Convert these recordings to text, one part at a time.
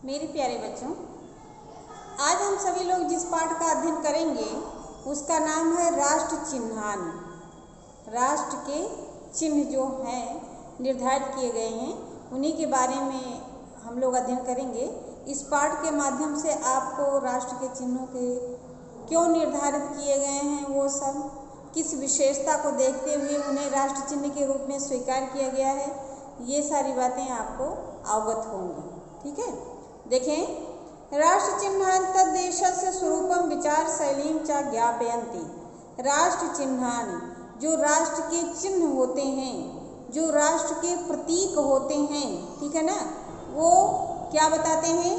मेरे प्यारे बच्चों, आज हम सभी लोग जिस पाठ का अध्ययन करेंगे उसका नाम है राष्ट्र चिन्हानी। राष्ट्र के चिन्ह जो हैं निर्धारित किए गए हैं उन्हीं के बारे में हम लोग अध्ययन करेंगे। इस पाठ के माध्यम से आपको राष्ट्र के चिन्हों के क्यों निर्धारित किए गए हैं, वो सब किस विशेषता को देखते हुए उन्हें राष्ट्र चिन्ह के रूप में स्वीकार किया गया है, ये सारी बातें आपको अवगत होंगी। ठीक है, देखें, राष्ट्र चिन्हानि तद्देशस्य स्वरूपम विचार शैलीं च ज्ञापयन्ति। राष्ट्र चिन्हानि, जो राष्ट्र के चिन्ह होते हैं, जो राष्ट्र के प्रतीक होते हैं, ठीक है ना, वो क्या बताते हैं?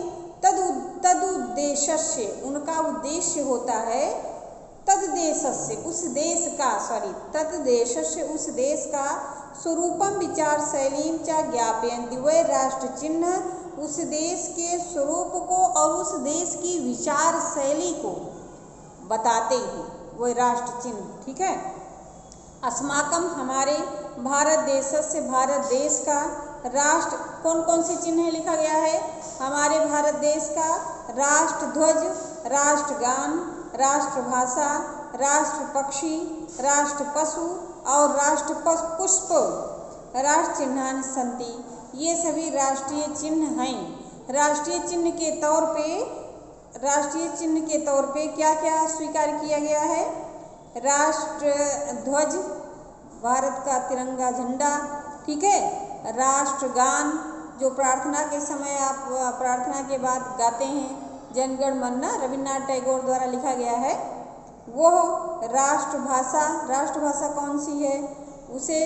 तदुद्देश्य, उनका उद्देश्य होता है तद्देशस्य, उस देश का, तद्देशस्य, उस देश का, स्वरूपम विचार शैलीं च ज्ञापयन्ति, वह राष्ट्र चिन्ह उस देश के स्वरूप को और उस देश की विचार शैली को बताते हैं, वह राष्ट्र चिन्ह। ठीक है, अस्माकम, हमारे भारत देशस्य, भारत देश का राष्ट्र कौन कौन से चिन्ह लिखा गया है? हमारे भारत देश का राष्ट्र ध्वज, राष्ट्रगान, राष्ट्रभाषा, राष्ट्र पक्षी, राष्ट्र पशु और राष्ट्र पुष्प राष्ट्र चिन्हानि सन्ति, ये सभी राष्ट्रीय चिन्ह हैं। राष्ट्रीय चिन्ह के तौर पे क्या क्या स्वीकार किया गया है? राष्ट्र ध्वज, भारत का तिरंगा झंडा, ठीक है, राष्ट्रगान, जो प्रार्थना के समय आप प्रार्थना के बाद गाते हैं, जन गण मन, रविन्द्रनाथ टैगोर द्वारा लिखा गया है वो। राष्ट्रभाषा, राष्ट्रभाषा कौन सी है उसे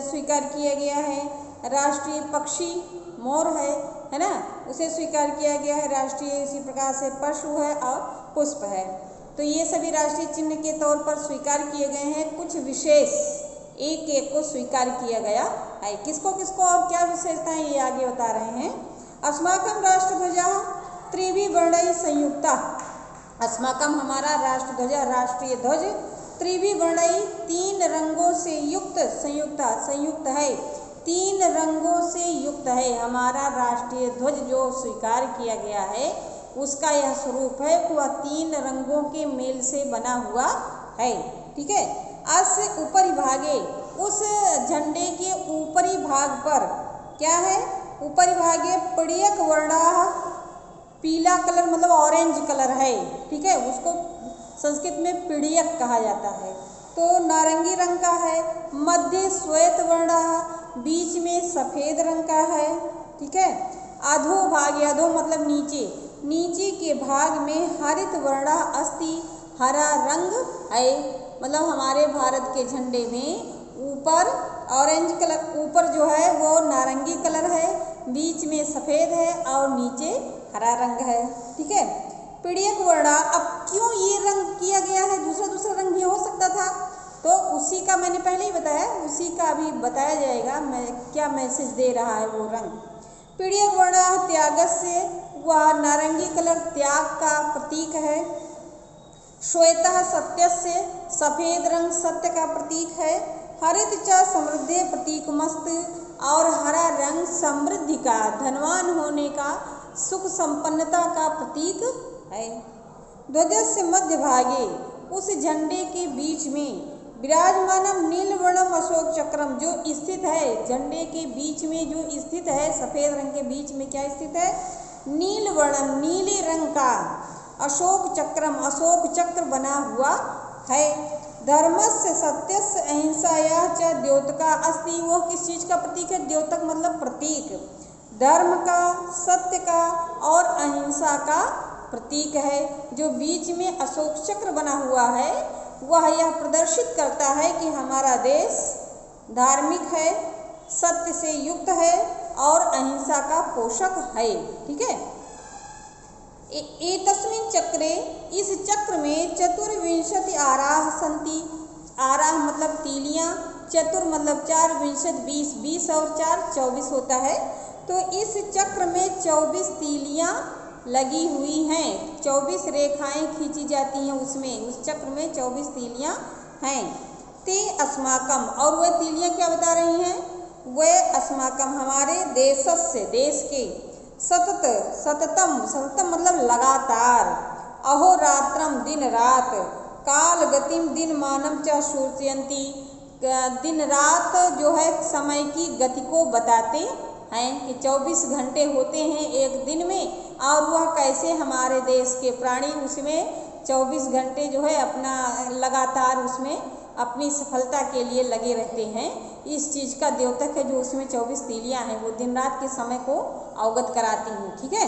स्वीकार किया गया है। राष्ट्रीय पक्षी मोर है ना, उसे स्वीकार किया गया है। राष्ट्रीय इसी प्रकार से पशु है और पुष्प है। तो ये सभी राष्ट्रीय चिन्ह के तौर पर स्वीकार किए गए हैं। कुछ विशेष एक एक को स्वीकार किया गया है। किसको किसको और क्या विशेषताएं ये आगे बता रहे हैं। अस्माकम राष्ट्रध्वजा त्रिभि वर्णैः संयुक्ता, अस्माकम, हमारा राष्ट्रध्वजा, राष्ट्रीय ध्वज, त्रिभि वर्णैः, तीन रंगों से युक्त, संयुक्त है, तीन रंगों से युक्त है। हमारा राष्ट्रीय ध्वज जो स्वीकार किया गया है उसका यह स्वरूप है, वह तीन रंगों के मेल से बना हुआ है। ठीक है, अस्य ऊपरी भागे, उस झंडे के ऊपरी भाग पर क्या है? ऊपरी भागे पीड़ियक वर्णाः, पीला कलर मतलब ऑरेंज कलर है। ठीक है, उसको संस्कृत में पीड़ियक कहा जाता है। तो नारंगी रंग का है। मध्य श्वेत वर्णाः, बीच में सफ़ेद रंग का है। ठीक है, अधोभागे, अधो मतलब नीचे, नीचे के भाग में हरित वर्णाः अस्ति, हरा रंग है। मतलब हमारे भारत के झंडे में ऊपर ऑरेंज कलर, ऊपर जो है वो नारंगी कलर है, बीच में सफ़ेद है और नीचे हरा रंग है। ठीक है, पीड़ियक वर्णा, अब क्यों ये रंग किया गया है? दूसरा रंग भी हो सकता था, तो उसी का मैंने पहले ही बताया, उसी का अभी बताया जाएगा मैं क्या मैसेज दे रहा है वो रंग। पीड़ियक वर्णा त्यागस्य, वह नारंगी कलर त्याग का प्रतीक है। श्वेतः सत्यस्य, सफ़ेद रंग सत्य का प्रतीक है। हरित च समृद्धि प्रतीकमस्त, और हरा रंग समृद्धि का, धनवान होने का, सुख संपन्नता का प्रतीक है। ध्वजस्य मध्य भागे, उस झंडे के बीच में विराजमानम नीलवर्णम अशोक चक्रम, जो स्थित है, झंडे के बीच में जो स्थित है, सफ़ेद रंग के बीच में क्या स्थित है? नीलवर्णम, नीले रंग का अशोक चक्रम, अशोक चक्र बना हुआ है। धर्मस्य सत्यस्य अहिंसायाः च द्योतका अस्ति, वो किस चीज़ का प्रतीक है? द्योतक मतलब प्रतीक, धर्म का, सत्य का और अहिंसा का प्रतीक है। जो बीच में अशोक चक्र बना हुआ है वह यह प्रदर्शित करता है कि हमारा देश धार्मिक है, सत्य से युक्त है और अहिंसा का पोषक है। ठीक है, एतस्मिन् चक्रे, इस चक्र में चतुर्विंशति आराः सन्ति, आराह मतलब तीलियाँ, चतुर मतलब चार, विंशति 20, 20 और 4 24 होता है। तो इस चक्र में 24 तीलियाँ लगी हुई हैं, 24 रेखाएं खींची जाती हैं उसमें, उस चक्र में 24 तीलियाँ हैं। ते अस्माकम, और वह तीलियाँ क्या बता रही हैं? वह अस्माकम, हमारे देशस्य, देश के, सततम सततम मतलब लगातार, अहोरात्रम दिन रात, काल गतिम दिन मानम च सूचयंती, दिन रात जो है समय की गति को बताते हैं कि 24 घंटे होते हैं एक दिन में, और वह कैसे हमारे देश के प्राणी उसमें 24 घंटे जो है अपना लगातार उसमें अपनी सफलता के लिए लगे रहते हैं। इस चीज़ का द्योतक है जो उसमें 24 तीलियाँ हैं, वो दिन रात के समय को अवगत कराती हैं। ठीक है।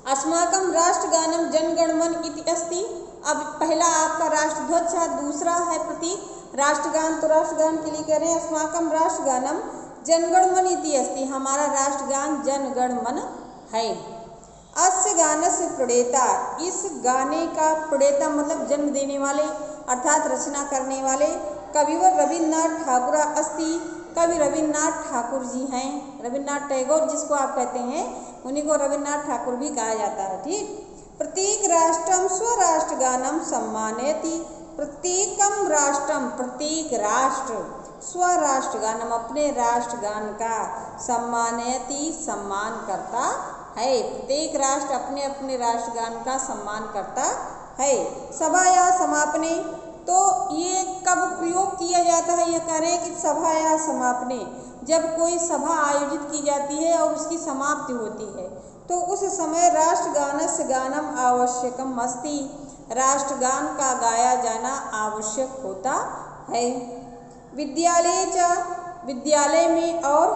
अस्माकं राष्ट्रगानम जनगणमन इति अस्ति। अब पहला आपका राष्ट्रध्वज है, दूसरा है प्रतीक राष्ट्रगान। तो राष्ट्रगान के लिए कह रहे हैं अस्माकं राष्ट्रगानम जनगणमन इति अस्ति, हमारा राष्ट्रगान जनगणमन है। अस्य गानस्य प्रणेता, इस गाने का प्रणेता मतलब जन्म देने वाले अर्थात रचना करने वाले कविवर रविन्द्रनाथ ठाकुर अस्ति, कवि रविन्द्रनाथ ठाकुर जी हैं। रविन्द्रनाथ टैगोर जिसको आप कहते हैं उन्हीं को रविन्द्रनाथ ठाकुर भी कहा जाता है। ठीक। प्रत्येक राष्ट्रम स्वराष्ट्रगानम सम्मानयति, प्रत्येकम राष्ट्रम प्रत्येक राष्ट्र स्वराष्ट्रगानम अपने राष्ट्रगान का सम्मानयति सम्मान करता है। प्रत्येक राष्ट्र अपने अपने राष्ट्रगान का सम्मान करता है। सभा या समापने, तो ये कब प्रयोग किया जाता है, ये कह रहे हैं कि सभा या समापने, जब कोई सभा आयोजित की जाती है और उसकी समाप्ति होती है तो उस समय राष्ट्रगानस्य गानम आवश्यकम अस्ति, राष्ट्रगान का गाया जाना आवश्यक होता है। विद्यालय च, विद्यालय में, और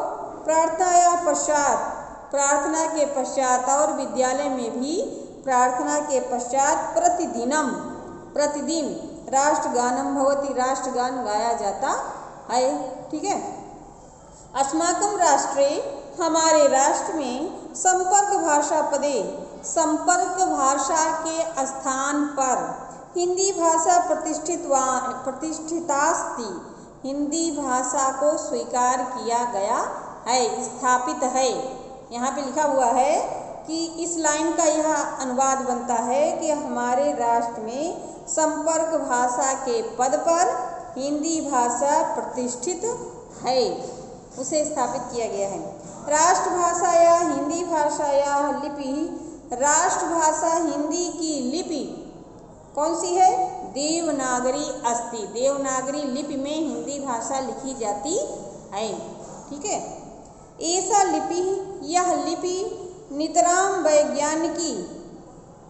प्रार्थना या पश्चात, प्रार्थना के पश्चात, और विद्यालय में भी प्रार्थना के पश्चात प्रतिदिनम प्रतिदिन राष्ट्रगानम भवति, राष्ट्रगान गाया जाता है। ठीक है। अस्माकं राष्ट्रे, हमारे राष्ट्र में संपर्क भाषा पदे, संपर्क भाषा के स्थान पर हिंदी भाषा प्रतिष्ठितास्ति, हिंदी भाषा को स्वीकार किया गया है, स्थापित है। यहाँ पे लिखा हुआ है कि इस लाइन का यह अनुवाद बनता है कि हमारे राष्ट्र में संपर्क भाषा के पद पर हिंदी भाषा प्रतिष्ठित है, उसे स्थापित किया गया है। राष्ट्रभाषा या हिंदी भाषा या लिपि, राष्ट्रभाषा हिंदी की लिपि कौन सी है, देवनागरी अस्ति, देवनागरी लिपि में हिंदी भाषा लिखी जाती है। ठीक है। ऐसा लिपि, यह लिपि नितराम वैज्ञानिकी,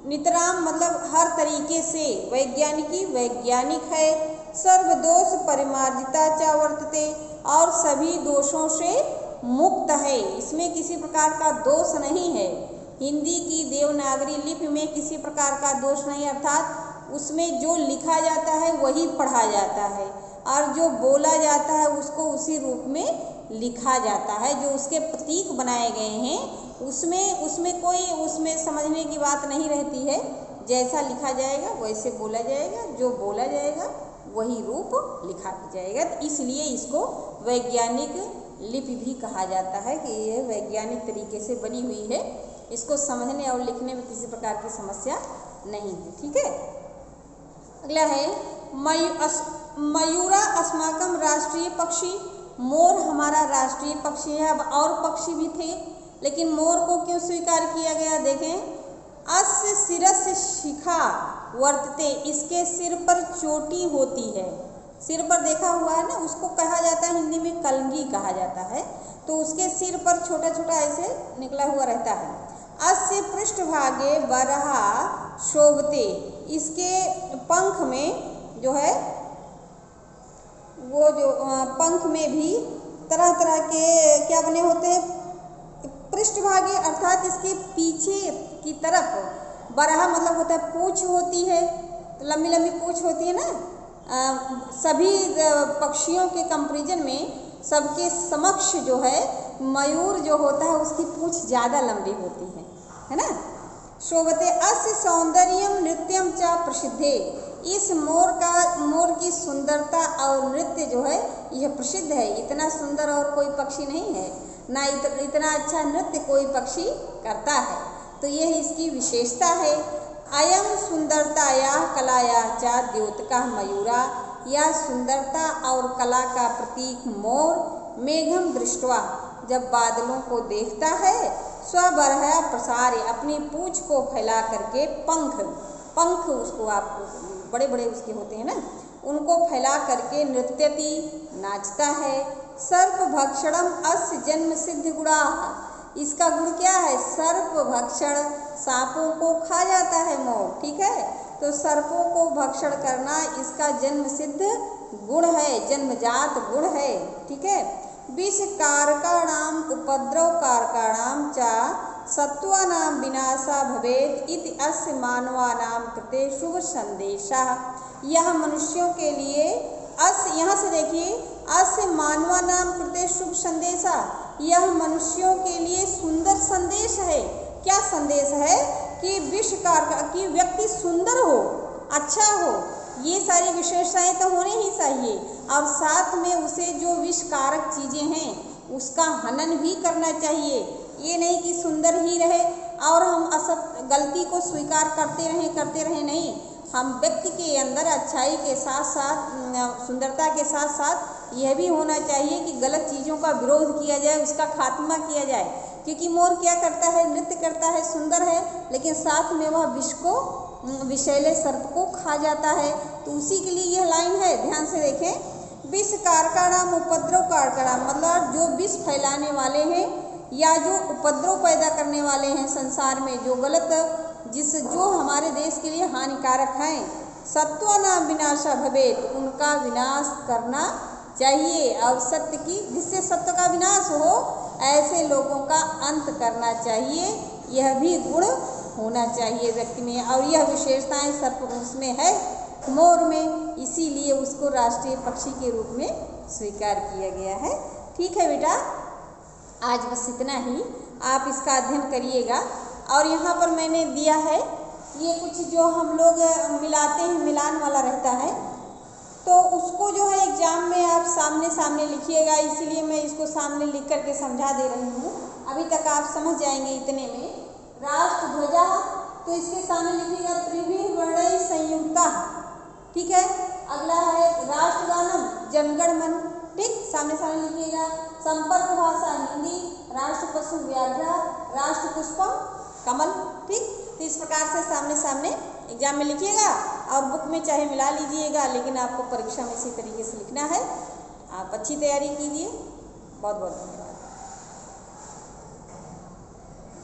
नितराम मतलब हर तरीके से, वैज्ञानिकी वैज्ञानिक है, सर्वदोष परिमार्जिता च वर्तते, और सभी दोषों से मुक्त है, इसमें किसी प्रकार का दोष नहीं है। हिंदी की देवनागरी लिपि में किसी प्रकार का दोष नहीं, अर्थात उसमें जो लिखा जाता है वही पढ़ा जाता है और जो बोला जाता है उसको उसी रूप में लिखा जाता है। जो उसके प्रतीक बनाए गए हैं उसमें कोई उसमें समझने की बात नहीं रहती है, जैसा लिखा जाएगा वैसे बोला जाएगा, जो बोला जाएगा वही रूप लिखा जाएगा। तो इसलिए इसको वैज्ञानिक लिपि भी कहा जाता है कि यह वैज्ञानिक तरीके से बनी हुई है, इसको समझने और लिखने में किसी प्रकार की समस्या नहीं है। ठीक है। अगला है मयूरा अस्माकम राष्ट्रीय पक्षी, मोर हमारा राष्ट्रीय पक्षी है। अब और पक्षी भी थे लेकिन मोर को क्यों स्वीकार किया गया, देखें। अस्य शिरस्य शिखा वर्तते, इसके सिर पर चोटी होती है, सिर पर देखा हुआ है ना, उसको कहा जाता है हिंदी में कलगी कहा जाता है, तो उसके सिर पर छोटा छोटा ऐसे निकला हुआ रहता है। अस्य पृष्ठभागे बरहा शोभते, इसके पंख में जो है वो जो पंख में भी तरह तरह के क्या बने होते हैं, पृष्ठभागे अर्थात इसके पीछे की तरफ, बरहा मतलब होता है पूंछ होती है, तो लंबी लंबी पूंछ होती है ना। सभी पक्षियों के कंपैरिजन में सबके समक्ष जो है मयूर जो होता है उसकी पूंछ ज़्यादा लंबी होती है ना। शोभते अस्य सौंदर्यम नृत्यम च प्रसिद्धे, इस मोर की सुंदरता और नृत्य जो है यह प्रसिद्ध है। इतना सुंदर और कोई पक्षी नहीं है, ना इतना अच्छा नृत्य कोई पक्षी करता है, तो यह इसकी विशेषता है। अयम सुंदरता या कलाया च द्योतका मयूरा, या सुंदरता और कला का प्रतीक मोर, मेघम दृष्टवा, जब बादलों को देखता है, स्वबरह प्रसारे, अपनी पूंछ को फैला करके पंख उसको आप बड़े बड़े उसके होते हैं ना, उनको फैला करके नृत्यति नाचता है। सर्प भक्षणम अस्य जन्म सिद्ध गुणा, इसका गुण क्या है? सर्प भक्षण, सांपों को खा जाता है मोर, ठीक है। तो सर्पों को भक्षण करना इसका जन्म सिद्ध गुण है, जन्मजात गुण है, ठीक है। विष कारकाणाम उपद्रव कारकाणाम चा सत्वानां विनाशा भवेत् इति अस्य मानवानां कृते शुभ संदेशा। यह मनुष्यों के लिए अस्य, यहाँ से देखिए, अस्य मानवानां कृते शुभ संदेशा, यह मनुष्यों के लिए सुंदर संदेश है। क्या संदेश है? कि विष कारक, कि व्यक्ति सुंदर हो, अच्छा हो, ये सारी विशेषताएं तो होने ही चाहिए। और साथ में उसे जो विष कारक चीज़ें हैं उसका हनन भी करना चाहिए। ये नहीं कि सुंदर ही रहे और हम असत गलती को स्वीकार करते रहें, नहीं। हम व्यक्ति के अंदर अच्छाई के साथ साथ, सुंदरता के साथ साथ यह भी होना चाहिए कि गलत चीज़ों का विरोध किया जाए, उसका खात्मा किया जाए। क्योंकि मोर क्या करता है? नृत्य करता है, सुंदर है, लेकिन साथ में वह विष को, विषैले सर्प को खा जाता है। तो उसी के लिए यह लाइन है, ध्यान से देखें। विष कारकाणाम उपद्रव कारकाणाम, मतलब जो विष फैलाने वाले हैं या जो उपद्रव पैदा करने वाले हैं संसार में, जो गलत, जो हमारे देश के लिए हानिकारक हैं, सत्वानां विनाशा भवेत्, उनका विनाश करना चाहिए। और सत्य की, जिससे सत्य का विनाश हो, ऐसे लोगों का अंत करना चाहिए। यह भी गुण होना चाहिए व्यक्ति में, और यह विशेषताएं सर्प उसमें है, मोर में, इसीलिए उसको राष्ट्रीय पक्षी के रूप में स्वीकार किया गया है। ठीक है बेटा, आज बस इतना ही, आप इसका अध्ययन करिएगा। और यहाँ पर मैंने दिया है ये कुछ जो हम लोग मिलाते हैं, मिलान वाला रहता है, तो उसको जो है एग्जाम में आप सामने सामने लिखिएगा, इसीलिए मैं इसको सामने लिख करके समझा दे रही हूँ। अभी तक आप समझ जाएंगे इतने में। राष्ट्र ध्वजा, तो इसके सामने लिखिएगा त्रिभिः वर्णैः संयुक्ता, ठीक है। अगला है राष्ट्रगानम जनगण मन, ठीक, सामने सामने लिखिएगा। संपर्क भाषा हिंदी, राष्ट्र पशु व्याघ्र, राष्ट्र पुष्पम कमल, ठीक। तो इस प्रकार से सामने सामने एग्जाम में लिखिएगा, और बुक में चाहे मिला लीजिएगा, लेकिन आपको परीक्षा में इसी तरीके से लिखना है। आप अच्छी तैयारी कीजिए। बहुत बहुत धन्यवाद।